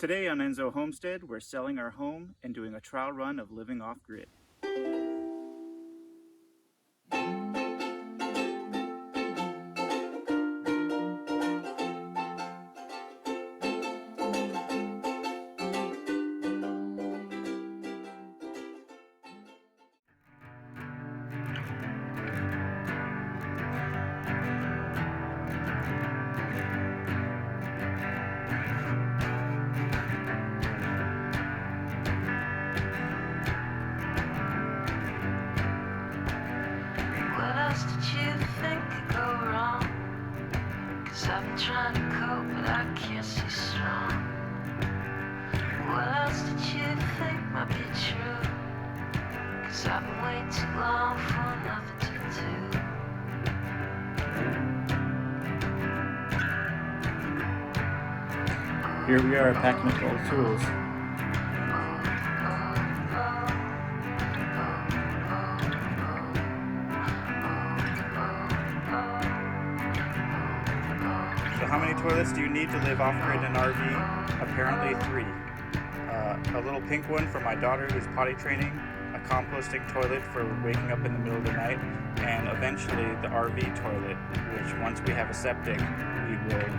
Today on Enso Homestead, we're selling our home and doing a trial run of living off-grid. Did you think could go wrong? 'Cause I've been trying to cope, but I can't see strong. What else did you think might be true? 'Cause I've been waiting too long for nothing to do. Here we are packing up all the tools. So how many toilets do you need to live off-grid in an RV? Apparently 3. A little pink one for my daughter who's potty training, a composting toilet for waking up in the middle of the night, and eventually the RV toilet, which once we have a septic, we will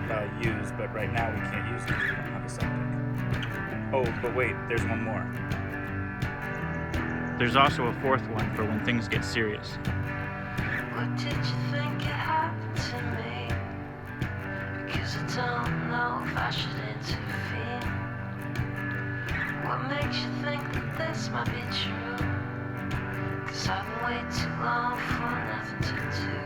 use, but right now we can't use it because we don't have a septic. Oh, but wait, there's one more. There's also a 4th one for when things get serious. What did you think had happened to me? Because I don't know if I should intervene. What makes you think that this might be true? 'Cause I've been waiting too long for nothing to do.